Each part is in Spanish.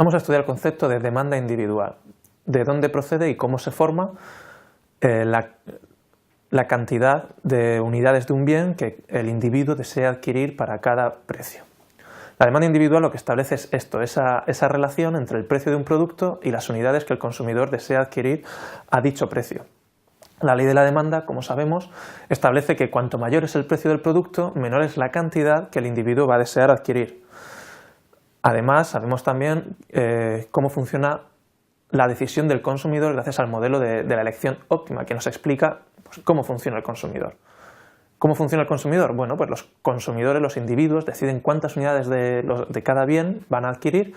Vamos a estudiar el concepto de demanda individual, de dónde procede y cómo se forma la cantidad de unidades de un bien que el individuo desea adquirir para cada precio. La demanda individual lo que establece es esto, esa relación entre el precio de un producto y las unidades que el consumidor desea adquirir a dicho precio. La ley de la demanda, como sabemos, establece que cuanto mayor es el precio del producto, menor es la cantidad que el individuo va a desear adquirir. Además, sabemos también cómo funciona la decisión del consumidor gracias al modelo de la elección óptima, que nos explica pues, cómo funciona el consumidor. ¿Cómo funciona el consumidor? Bueno, pues los consumidores, los individuos, deciden cuántas unidades de cada bien van a adquirir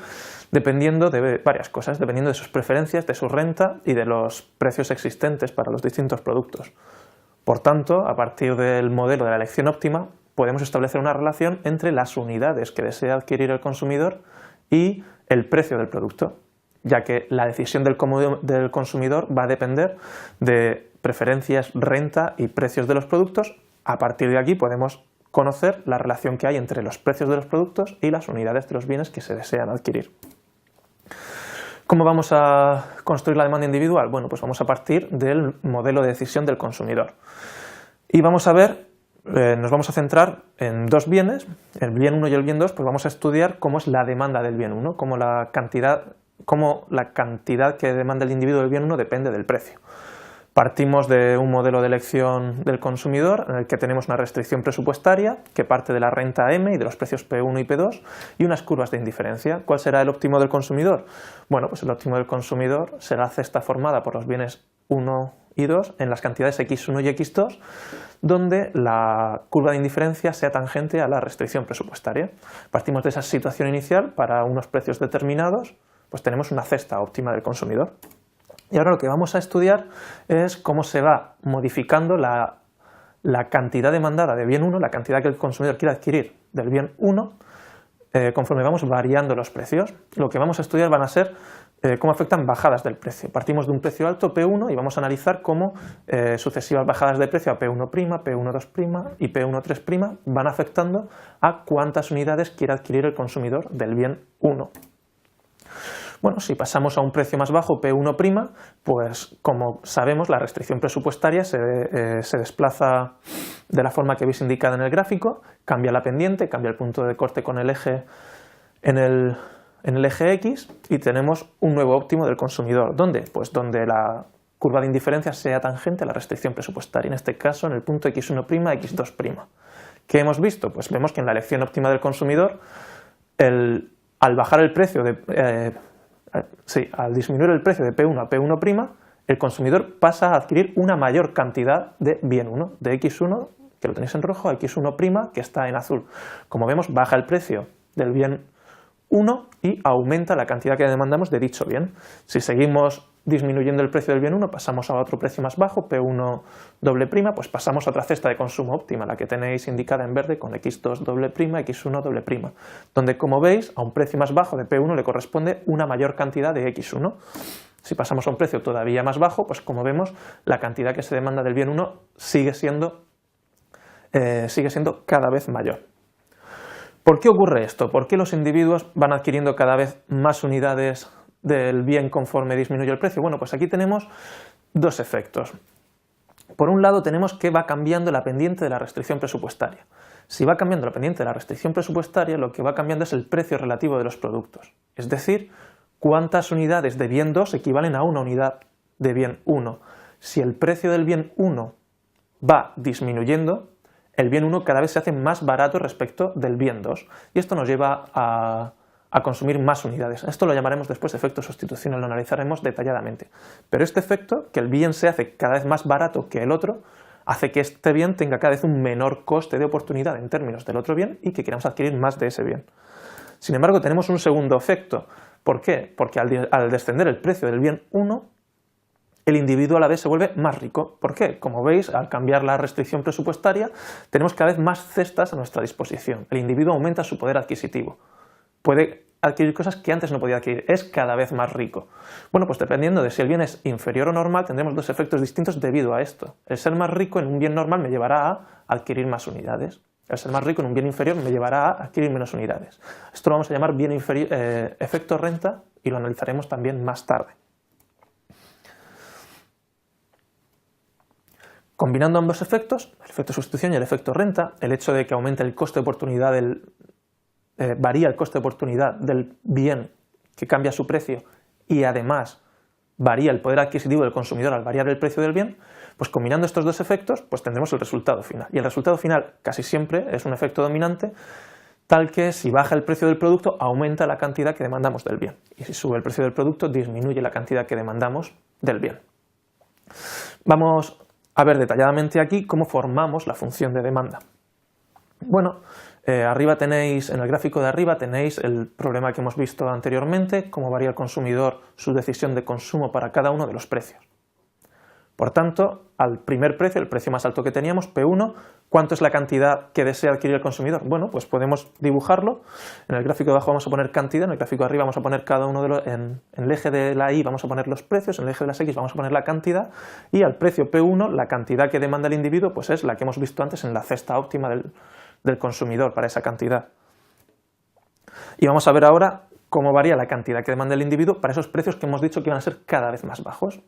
dependiendo de varias cosas, dependiendo de sus preferencias, de su renta y de los precios existentes para los distintos productos. Por tanto, a partir del modelo de la elección óptima, podemos establecer una relación entre las unidades que desea adquirir el consumidor y el precio del producto, ya que la decisión del consumidor va a depender de preferencias, renta y precios de los productos. A partir de aquí podemos conocer la relación que hay entre los precios de los productos y las unidades de los bienes que se desean adquirir. ¿Cómo vamos a construir la demanda individual? Bueno, pues vamos a partir del modelo de decisión del consumidor. Y vamos a ver, nos vamos a centrar en dos bienes, el bien 1 y el bien 2, pues vamos a estudiar cómo es la demanda del bien 1, cómo la cantidad que demanda el individuo del bien 1 depende del precio. Partimos de un modelo de elección del consumidor en el que tenemos una restricción presupuestaria que parte de la renta M y de los precios P1 y P2 y unas curvas de indiferencia. ¿Cuál será el óptimo del consumidor? Bueno, pues el óptimo del consumidor será la cesta formada por los bienes 1 y 2 en las cantidades X1 y X2, donde la curva de indiferencia sea tangente a la restricción presupuestaria. Partimos de esa situación inicial para unos precios determinados, pues tenemos una cesta óptima del consumidor. Y ahora lo que vamos a estudiar es cómo se va modificando la cantidad demandada de bien 1, la cantidad que el consumidor quiere adquirir del bien 1, conforme vamos variando los precios. Lo que vamos a estudiar van a ser cómo afectan bajadas del precio. Partimos de un precio alto, P1, y vamos a analizar cómo sucesivas bajadas de precio a P1', P1'2' y P1'3' van afectando a cuántas unidades quiere adquirir el consumidor del bien 1. Bueno, si pasamos a un precio más bajo, P1', pues como sabemos la restricción presupuestaria se desplaza de la forma que veis indicada en el gráfico, cambia la pendiente, cambia el punto de corte con el eje en el eje X y tenemos un nuevo óptimo del consumidor. ¿Dónde? Pues donde la curva de indiferencia sea tangente a la restricción presupuestaria, en este caso en el punto X1', X2'. ¿Qué hemos visto? Pues vemos que en la elección óptima del consumidor, al bajar el precio al disminuir el precio de P1 a P1', el consumidor pasa a adquirir una mayor cantidad de bien 1, de X1, que lo tenéis en rojo, a X1', que está en azul. Como vemos, baja el precio del bien 1 y aumenta la cantidad que demandamos de dicho bien. Si seguimos disminuyendo el precio del bien 1, pasamos a otro precio más bajo, P1', pues pasamos a otra cesta de consumo óptima, la que tenéis indicada en verde con X2', X1', donde como veis a un precio más bajo de P1 le corresponde una mayor cantidad de X1. Si pasamos a un precio todavía más bajo, pues como vemos la cantidad que se demanda del bien 1 sigue siendo cada vez mayor. ¿Por qué ocurre esto? ¿Por qué los individuos van adquiriendo cada vez más unidades del bien conforme disminuye el precio? Bueno, pues aquí tenemos dos efectos. Por un lado tenemos que va cambiando la pendiente de la restricción presupuestaria. Si va cambiando la pendiente de la restricción presupuestaria, lo que va cambiando es el precio relativo de los productos. Es decir, cuántas unidades de bien 2 equivalen a una unidad de bien 1. Si el precio del bien 1 va disminuyendo, el bien 1 cada vez se hace más barato respecto del bien 2. Y esto nos lleva a consumir más unidades. Esto lo llamaremos después efecto sustitución, lo analizaremos detalladamente. Pero este efecto, que el bien se hace cada vez más barato que el otro, hace que este bien tenga cada vez un menor coste de oportunidad en términos del otro bien y que queramos adquirir más de ese bien. Sin embargo, tenemos un segundo efecto. ¿Por qué? Porque al descender el precio del bien 1, el individuo a la vez se vuelve más rico. ¿Por qué? Como veis, al cambiar la restricción presupuestaria, tenemos cada vez más cestas a nuestra disposición. El individuo aumenta su poder adquisitivo. Puede adquirir cosas que antes no podía adquirir, es cada vez más rico. Bueno, pues dependiendo de si el bien es inferior o normal, tendremos dos efectos distintos debido a esto. El ser más rico en un bien normal me llevará a adquirir más unidades. El ser más rico en un bien inferior me llevará a adquirir menos unidades. Esto lo vamos a llamar efecto renta y lo analizaremos también más tarde. Combinando ambos efectos, el efecto sustitución y el efecto renta, el hecho de que aumente el coste de oportunidad varía el coste de oportunidad del bien que cambia su precio y además varía el poder adquisitivo del consumidor al variar el precio del bien, pues combinando estos dos efectos pues tendremos el resultado final. Y el resultado final casi siempre es un efecto dominante tal que si baja el precio del producto aumenta la cantidad que demandamos del bien y si sube el precio del producto disminuye la cantidad que demandamos del bien. Vamos a ver detalladamente aquí cómo formamos la función de demanda. Bueno, arriba tenéis, en el gráfico de arriba tenéis el problema que hemos visto anteriormente, cómo varía el consumidor su decisión de consumo para cada uno de los precios. Por tanto, al primer precio, el precio más alto que teníamos, P1, ¿cuánto es la cantidad que desea adquirir el consumidor? Bueno, pues podemos dibujarlo. En el gráfico de abajo vamos a poner cantidad, en el gráfico de arriba vamos a poner cada uno de los... En el eje de la Y vamos a poner los precios, en el eje de las X vamos a poner la cantidad y al precio P1 la cantidad que demanda el individuo pues es la que hemos visto antes en la cesta óptima del consumidor para esa cantidad. Y vamos a ver ahora cómo varía la cantidad que demanda el individuo para esos precios que hemos dicho que iban a ser cada vez más bajos.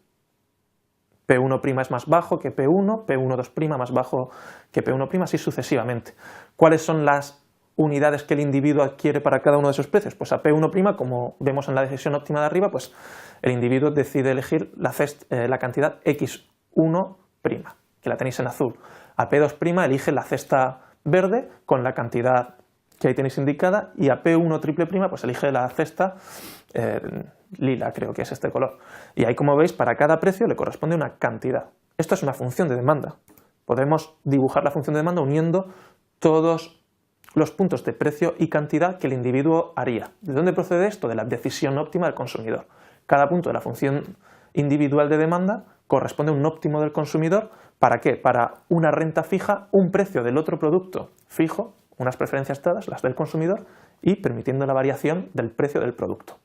P1' es más bajo que P1, P1'2' más bajo que P1', así sucesivamente. ¿Cuáles son las unidades que el individuo adquiere para cada uno de esos precios? Pues a P1', como vemos en la decisión óptima de arriba, pues el individuo decide elegir la cantidad X1', que la tenéis en azul. A P2' elige la cesta verde con la cantidad que ahí tenéis indicada y a P1'' pues elige la cesta lila, creo que es este color. Y ahí, como veis, para cada precio le corresponde una cantidad. Esto es una función de demanda. Podemos dibujar la función de demanda uniendo todos los puntos de precio y cantidad que el individuo haría. ¿De dónde procede esto? De la decisión óptima del consumidor. Cada punto de la función individual de demanda corresponde a un óptimo del consumidor. ¿Para qué? Para una renta fija, un precio del otro producto fijo, unas preferencias dadas, las del consumidor, y permitiendo la variación del precio del producto.